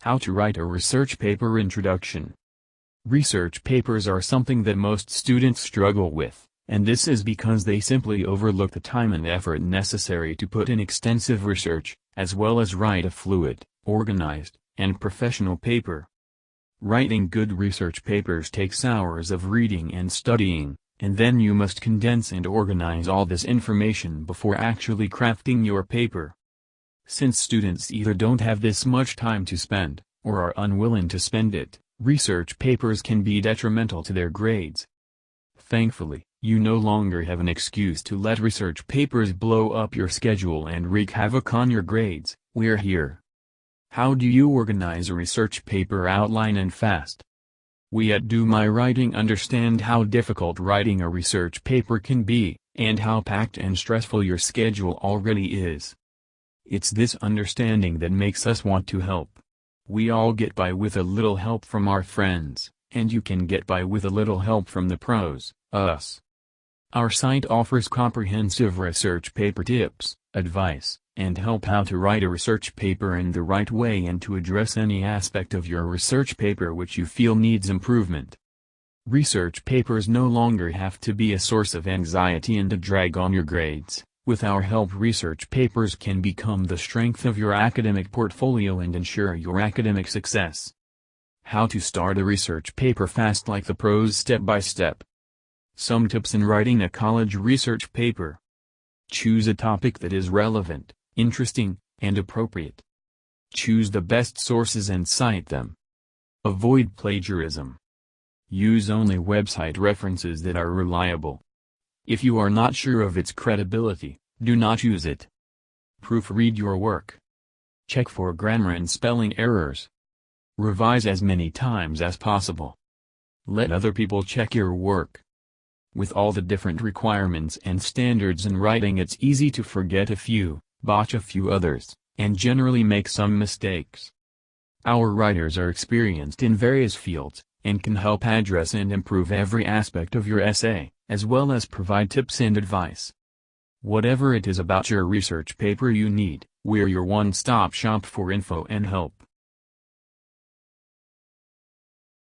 How to write a research paper introduction. Research papers are something that most students struggle with, and this is because they simply overlook the time and effort necessary to put in extensive research, as well as write a fluid, organized, and professional paper. Writing good research papers takes hours of reading and studying, and then you must condense and organize all this information before actually crafting your paper. Since students either don't have this much time to spend, or are unwilling to spend it, research papers can be detrimental to their grades. Thankfully, you no longer have an excuse to let research papers blow up your schedule and wreak havoc on your grades. We're here. How do you organize a research paper outline and fast? We at DoMyWriting understand how difficult writing a research paper can be, and how packed and stressful your schedule already is. It's this understanding that makes us want to help. We all get by with a little help from our friends, and you can get by with a little help from the pros, us. Our site offers comprehensive research paper tips, advice, and help how to write a research paper in the right way and to address any aspect of your research paper which you feel needs improvement. Research papers no longer have to be a source of anxiety and a drag on your grades. With our help, research papers can become the strength of your academic portfolio and ensure your academic success. How to start a research paper fast like the pros step by step. Some tips in writing a college research paper. Choose a topic that is relevant, interesting, and appropriate. Choose the best sources and cite them. Avoid plagiarism. Use only website references that are reliable. If you are not sure of its credibility, do not use it. Proofread your work. Check for grammar and spelling errors. Revise as many times as possible. Let other people check your work. With all the different requirements and standards in writing, it's easy to forget a few, botch a few others, and generally make some mistakes. Our writers are experienced in various fields, and can help address and improve every aspect of your essay, as well as provide tips and advice. Whatever it is about your research paper you need, we're your one-stop shop for info and help.